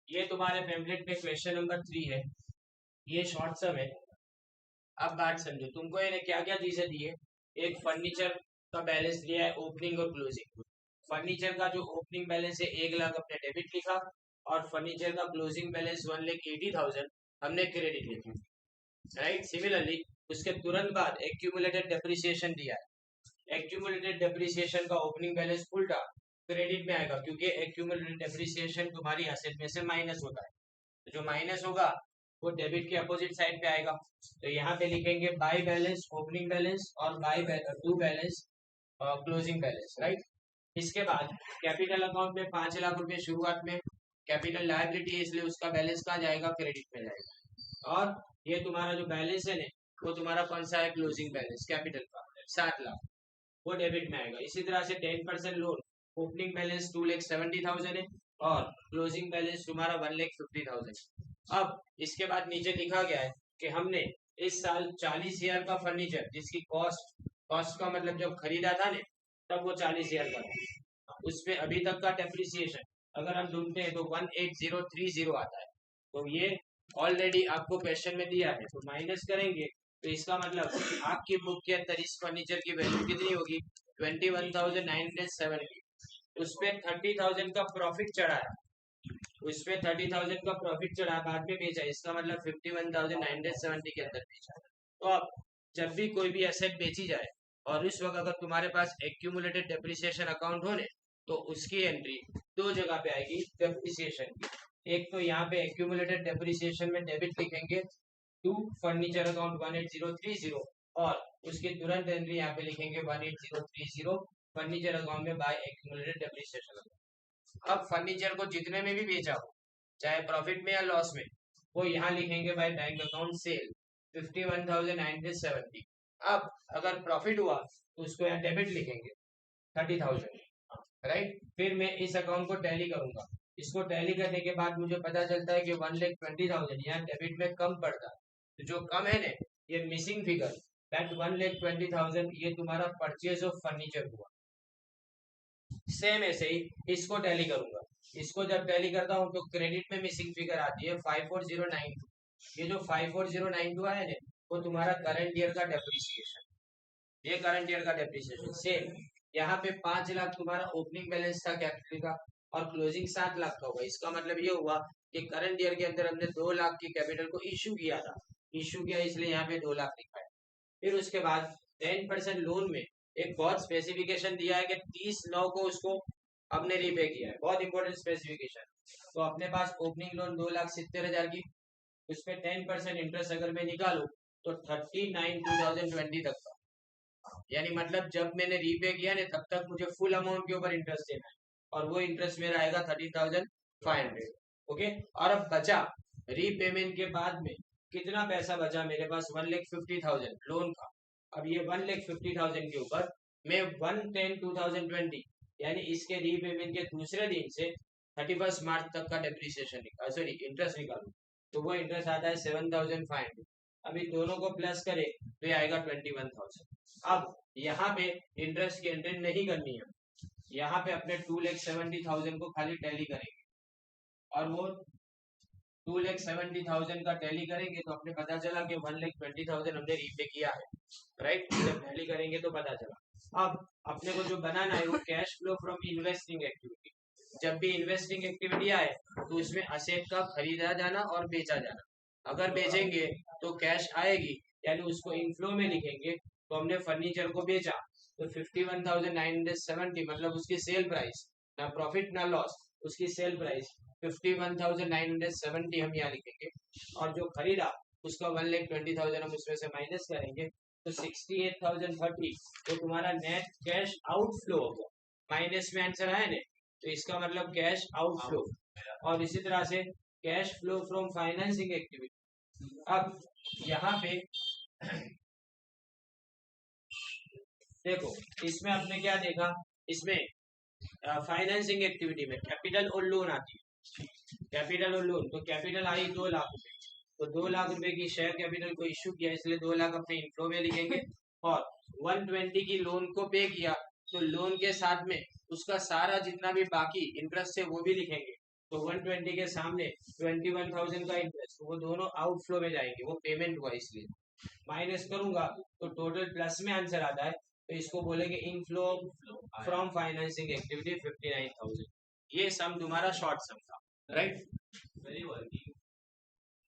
ये तुम्हारे पेम्पलेट पे क्वेश्चन नंबर 3 है। ये शॉर्ट सम है। अब बात समझो, तुमको इन्हें क्या क्या चीजें दी है। एक फर्नीचर का बैलेंस दिया है, ओपनिंग और क्लोजिंग। फर्नीचर का जो ओपनिंग बैलेंस है 1 लाख अपने डेबिट लिखा, और फर्नीचर का क्लोजिंग बैलेंस 1,80,000 हमने क्रेडिट लिखा। राइट। सिमिलरली उसके तुरंत बाद एक्यूमुलेटेड डेप्रिसिएशन दिया है। एक्यूमुलेटेड डेप्रिसिएशन का ओपनिंग बैलेंस उल्टा क्रेडिट में आएगा, क्योंकि एक्यूमुलेटेड डेप्रिसिएशन तुम्हारी एसेट में से माइनस होता है। तो जो माइनस होगा वो डेबिट के अपोजिट साइड पे आएगा। तो यहाँ पे लिखेंगे बाय बैलेंस ओपनिंग बैलेंस और by two balance closing balance. Right. इसके बाद कैपिटल अकाउंट में 5 लाख रुपए शुरुआत में कैपिटल लायबिलिटी है, इसलिए उसका बैलेंस कहाँ जाएगा, क्रेडिट में जाएगा। और ये तुम्हारा जो बैलेंस है ना, वो तुम्हारा कौन सा है, क्लोजिंग बैलेंस कैपिटल का 7 लाख, वो डेबिट में आएगा। इसी तरह से 10% लोन, ओपनिंग बैलेंस 2,70,000 है और क्लोजिंग बैलेंस तुम्हारा 1,50,000। अब इसके बाद नीचे लिखा गया है कि हमने इस साल 40,000 का फर्नीचर, जिसकी कॉस्ट का मतलब जब खरीदा था ने तब वो 40,000 का था, उसमें अभी तक का डेप्रिसिएशन अगर हम ढूंढते हैं तो 18030 आता है। तो ये ऑलरेडी आपको क्वेश्चन में दिया है, तो माइनस करेंगे तो इसका मतलब आपकी बुक के अंदर इस फर्नीचर की वैल्यू कितनी होगी, 21,970। उस पर 30,000 का प्रॉफिट चढ़ा है, उस पे 30,000 का प्रॉफिट चढ़ा, बाद में बेचा, इसका मतलब 51,970 के अंदर बेचा। तो अब जब भी कोई भी एसेट बेची जाए और उस वक्त अगर तुम्हारे पास एक्यूमुलेटेड डेप्रिसिएशन अकाउंट हो ने, तो उसकी एंट्री दो जगह पे आएगी डेप्रिसिएशन की। एक तो यहाँ पे एक्यूमुलेटेड डेप्रिसिएशन में डेबिट लिखेंगे टू फर्नीचर अकाउंट 18030, और उसके तुरंत एंट्री यहाँ पे लिखेंगे 18030 फर्नीचर अकाउंट में बाय एक्यूमुलेटेड डेप्रिसिएशन अकाउंट। अब फर्नीचर को जितने में भी बेचा हो, चाहे प्रॉफिट में या लॉस में, वो यहाँ लिखेंगे बाय बैंक अकाउंट सेल 51,970। अब अगर प्रॉफिट हुआ तो उसको यहाँ डेबिट लिखेंगे 30,000। राइट। फिर मैं इस अकाउंट को टैली करूंगा, इसको टैली करने के बाद मुझे पता चलता है कि 1,20,000 यहाँ डेबिट में कम पड़ता है। तो जो कम है ना, ये मिसिंग फिगर, दैट 1,20,000, ये तुम्हारा परचेज ऑफ फर्नीचर हुआ। सेम ऐसे ही इसको टैली करूंगा, इसको जब टैली करता हूँ तो क्रेडिट में मिसिंग फिगर आती है 54092। ये जो 54092 है ना, वो तुम्हारा करंट ईयर का डेप्रिसिएशन, ये करंट ईयर का डेप्रिसिएशन। सेम यहाँ पे 5 लाख तुम्हारा ओपनिंग बैलेंस था कैपिटल का, और क्लोजिंग 7 लाख का हुआ। इसका मतलब ये हुआ कि करंट ईयर के अंदर हमने 2 लाख की कैपिटल को इश्यू किया था, इश्यू किया इसलिए यहाँ पे 2 लाख लिखा है। फिर उसके बाद 10% लोन में एक बहुत स्पेसिफिकेशन दिया है कि 30/9 को उसको हमने रीपे किया है, बहुत इंपॉर्टेंट स्पेसिफिकेशन। तो अपने पास ओपनिंग लोन 2,70,000 की, उस पर 10% इंटरेस्ट अगर मैं निकालू तो 39,2020 तक का, यानी मतलब जब मैंने रीपे किया ना तब तक मुझे फुल अमाउंट के ऊपर इंटरेस्ट देना है, और वो इंटरेस्ट मेरा आएगा 30,500। ओके। और अब बचा रीपेमेंट के बाद में कितना पैसा बचा मेरे पास, 1,50,000 लोन का। अब ये 1,50,000 के ऊपर मैं 1/10/2020 यानी इसके रीपेमेंट के दूसरे दिन से 31 मार्च तक का डेप्रिसिएशन सॉरी इंटरेस्ट निकालू, तो वो इंटरेस्ट आता है 7,500। अभी दोनों को प्लस करें तो ये आएगा 21,000। अब यहाँ पे इंटरेस्ट की एंट्री नहीं करनी है, यहाँ पे अपने 2,70,000 को खाली टैली करेंगे, और वो 2,70,000 का टैली करेंगे तो अपने पता चला कि 1,20,000 हमने रीपे किया है। राइट। जब टैली करेंगे तो पता चला। अब अपने को जो बनाना है वो cash flow from investing activity. जब भी इन्वेस्टिंग एक्टिविटी आए तो उसमें असेट का खरीदा जाना और बेचा जाना। अगर बेचेंगे तो कैश आएगी, यानी उसको इनफ्लो में लिखेंगे। तो हमने फर्नीचर को बेचा तो 51,970 मतलब उसकी सेल प्राइस, ना प्रॉफिट ना लॉस, उसकी सेल प्राइस 51,970 हम यहाँ लिखेंगे। और जो खरीदा उसका 1,20,000 हम उसमें से माइनस करेंगे, तो 68,030 तो तुम्हारा नेट कैश आउटफ्लो होगा। माइनस में आंसर आया ना, तो इसका मतलब कैश आउटफ्लो। और इसी तरह से cash flow from financing activity. अब यहाँ पे देखो, इसमें आपने क्या देखा, इसमें फाइनेंसिंग एक्टिविटी में कैपिटल और लोन आती है, कैपिटल और लोन। तो कैपिटल आई 2 लाख रुपए, तो 2 लाख रुपए की शेयर कैपिटल को इश्यू किया, इसलिए 2 लाख अपने इनफ्लो में लिखेंगे। और 120 की लोन को पे किया, तो लोन के साथ में उसका सारा जितना भी बाकी इंटरेस्ट है वो भी लिखेंगे। तो 120 के सामने 21,000 का इंटरेस्ट, वो दोनों आउटफ्लो में जाएंगे, वो पेमेंट हुआ इसलिए। माइनस करूंगा तो टोटल प्लस में आंसर आता है, तो इसको बोलेंगे इनफ्लो फ्रॉम फाइनेंसिंग एक्टिविटी 59,000। ये सम तुम्हारा शॉर्ट सम था, राइट।